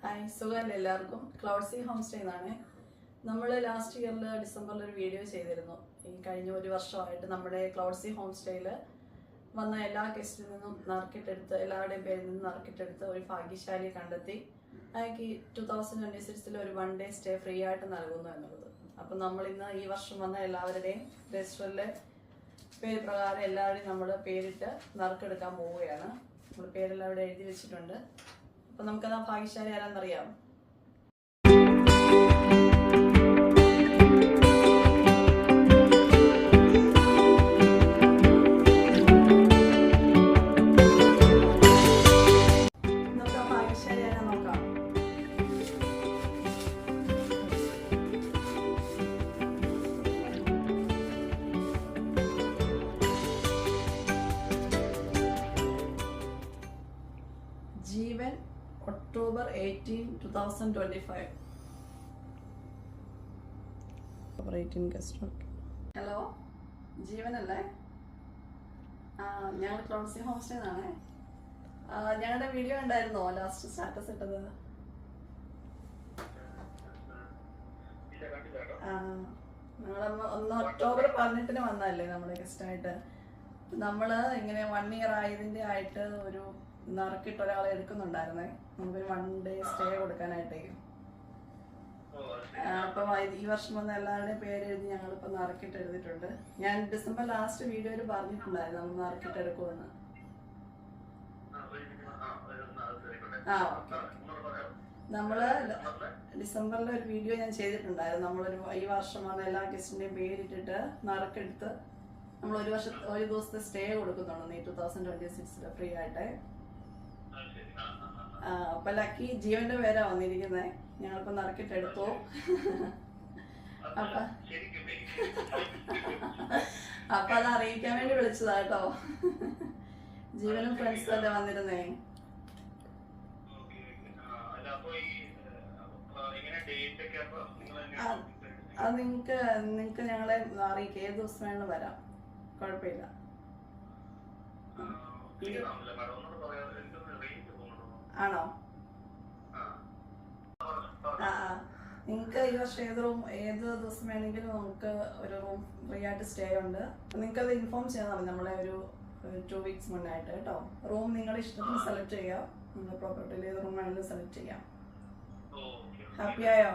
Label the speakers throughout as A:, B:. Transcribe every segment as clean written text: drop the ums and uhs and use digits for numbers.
A: Hi, സുഖമല്ലേ എല്ലാവർക്കും? ക്ലൗഡ്സി home stay എന്നാണ്. നമ്മൾ ലാസ്റ്റ് ഇയറിൽ ഡിസംബറിൽ ഒരു വീഡിയോ ചെയ്തിരുന്നു. ഈ കഴിഞ്ഞ ഒരു വർഷമായിട്ട് നമ്മുടെ ക്ലൗഡ്സി ഹോം സ്റ്റേയിൽ വന്ന എല്ലാ ഗസ്റ്റിൽ നിന്നും നറുക്കിട്ടെടുത്ത് എല്ലാവരുടെയും പേരിൽ നിന്നും നറുക്കിട്ടെടുത്ത് ഒരു ഭാഗ്യശാലിയെ കണ്ടെത്തി അയാൾക്ക് 2026 ഒരു 1 day സ്റ്റേ ഫ്രീ ആയിട്ട് നൽകുന്നു എന്നുള്ളത്. അപ്പം നമ്മൾ ഇന്ന് ഈ വർഷം വന്ന എല്ലാവരുടെയും രജിസ്റ്ററിലെ പേര് പ്രകാരം എല്ലാവരുടെയും നമ്മൾ പേരിട്ട് നറുക്കെടുക്കാൻ പോവുകയാണ്. നമ്മൾ പേരെല്ലാം അവിടെ എഴുതി വെച്ചിട്ടുണ്ട്. അപ്പം നമുക്കത് ആ ഭാഗ്യശാലി ആരാന്നറിയാം. നമുക്ക് ആ ഭാഗ്യശാലി ആരാ നോക്കാം. ജീവൻ, October 18, 2025. ഹലോ, ജീവൻ അല്ലേ? ഞങ്ങൾ ക്ലൗഡ്സി ഹോം സ്റ്റേ എന്നാണ്. ഞങ്ങളുടെ വീഡിയോ ഉണ്ടായിരുന്നോ ലാസ്റ്റ് സ്റ്റാറ്റസ് ഇട്ടത്? ഞങ്ങൾ 1 October 18 വന്നതല്ലേ നമ്മുടെ ഗസ്റ്റായിട്ട്. നമ്മള് ഇങ്ങനെ 1 year ആയതിന്റെ ആയിട്ട് ഒരു നറുക്കിട്ട് ഒരാളെ എടുക്കുന്നുണ്ടായിരുന്നേ. നമുക്കൊരു 1 day സ്റ്റേ കൊടുക്കാനായിട്ടേ. അപ്പം ഈ വർഷം വന്ന എല്ലാവരുടെയും പേര് എഴുതി ഞങ്ങളിപ്പോൾ നറുക്കിട്ട് എഴുതിയിട്ടുണ്ട്. ഞാൻ ഡിസംബർ ലാസ്റ്റ് വീഡിയോയിൽ പറഞ്ഞിട്ടുണ്ടായിരുന്നു നമ്മൾ നറുക്കിട്ട് എടുക്കുമെന്ന്. ഓക്കെ. നമ്മള് ഡിസംബറിൽ ഒരു വീഡിയോ ഞാൻ ചെയ്തിട്ടുണ്ടായിരുന്നു. നമ്മളൊരു ഈ വർഷം വന്ന എല്ലാ ഗസ്റ്റിന്റെയും പേരിട്ടിട്ട് നറുക്കെടുത്ത് നമ്മൾ ഒരു ദിവസത്തെ സ്റ്റേ കൊടുക്കുന്നുണ്ട് 2026 ഫ്രീ ആയിട്ട്. അപ്പൊ ലക്കി ജീവന്റെ പേരാ വന്നിരിക്കുന്നത്. ഞങ്ങളിപ്പോ നറുക്കിട്ട് എടുത്തു. അപ്പൊ അത് അറിയിക്കാൻ വേണ്ടി വിളിച്ചതാ കേട്ടോ. ജീവനും ഫ്രണ്ട്സും അല്ലേ വന്നിരുന്നേ. അത് നിങ്ങക്ക് ഞങ്ങളെ അറിയിക്കാം. ഏത് ദിവസം വേണം വരാം, കുഴപ്പമില്ല. ആണോ? നിങ്ങൾക്ക് ഈ വർഷം ഏത് ദിവസം വേണമെങ്കിലും നമുക്ക് ഒരു റൂം ഫ്രീ ആയിട്ട് സ്റ്റേ ഉണ്ട്. നിങ്ങൾക്ക് അത് ഇൻഫോം ചെയ്താൽ മതി നമ്മളെ ഒരു 2 weeks മുന്നായിട്ട് കേട്ടോ. റൂം നിങ്ങളുടെ ഇഷ്ടത്തിന് സെലക്ട് ചെയ്യാം. നിങ്ങളുടെ പ്രോപ്പർട്ടിയിൽ ഏത് റൂം വേണമെങ്കിലും സെലക്ട് ചെയ്യാം. ഹാപ്പി ആയോ?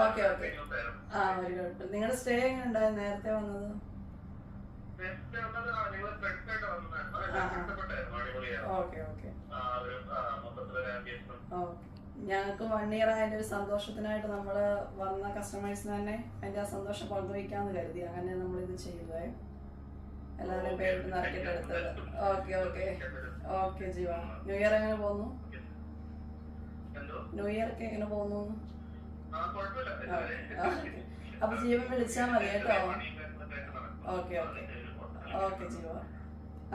A: Okay okay. ഒരു കുഴപ്പമില്ല. നിങ്ങളുടെ സ്റ്റേ എങ്ങനെ ഉണ്ടായിരുന്നു നേരത്തെ വന്നത്? Okay okay. ഞങ്ങൾക്ക് 1 year ആയതിന്റെ ഒരു സന്തോഷത്തിനായിട്ട് നമ്മള് വന്ന കസ്റ്റമേഴ്സിന് തന്നെ അതിന്റെ ആ സന്തോഷം പങ്കുവയ്ക്കാന്ന് കരുതി അങ്ങനെ നമ്മളിത് ചെയ്തേ. എല്ലാവരുടെയും പേരിട്ട് നറുക്കിട്ട് എടുത്തത്. Okay okay okay. ജീവ, ന്യൂ ഇയർ എങ്ങനെ പോകുന്നു? ന്യൂ ഇയർ ഒക്കെ എങ്ങനെ പോകുന്നു? അപ്പൊ ജീവൻ വിളിച്ചാ മതി കേട്ടോ. ഓക്കെ ഓക്കെ ഓക്കെ ജീവ.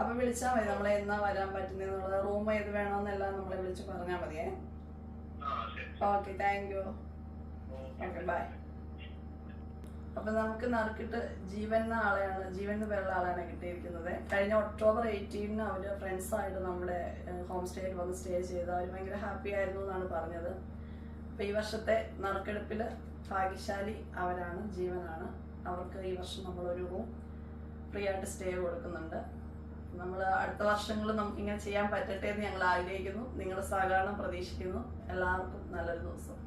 A: അപ്പൊ വിളിച്ചാൽ മതി നമ്മളെ എന്നാ വരാൻ പറ്റുന്നത്. റൂം ഏത് വേണമെന്നെല്ലാം നമ്മളെ വിളിച്ച് പറഞ്ഞാൽ മതിയേ. Okay, thank you. Okay, bye. അപ്പൊ നമുക്ക് നറുക്കിട്ട് ജീവന്റെ പേരുള്ള ആളാണ് കിട്ടിയിരിക്കുന്നത്. കഴിഞ്ഞ October 18 അവര് ഫ്രണ്ട്സായിട്ട് നമ്മുടെ ഹോം സ്റ്റേയിൽ വന്ന് സ്റ്റേ ചെയ്ത് അവർ ഭയങ്കര ഹാപ്പി ആയിരുന്നു എന്നാണ് പറഞ്ഞത്. അപ്പൊ ഈ വർഷത്തെ നറുക്കെടുപ്പില് ഭാഗ്യശാലി അവരാണ്, ജീവനാണ്. അവർക്ക് ഈ വർഷം നമ്മളൊരു റൂം ഫ്രീ ആയിട്ട് സ്റ്റേ കൊടുക്കുന്നുണ്ട്. നമ്മൾ അടുത്ത വർഷങ്ങളിൽ നമുക്ക് ഇങ്ങനെ ചെയ്യാൻ പറ്റട്ടെ എന്ന് ഞങ്ങൾ ആഗ്രഹിക്കുന്നു. നിങ്ങളുടെ സഹകരണം പ്രതീക്ഷിക്കുന്നു. എല്ലാവർക്കും നല്ലൊരു ദിവസം.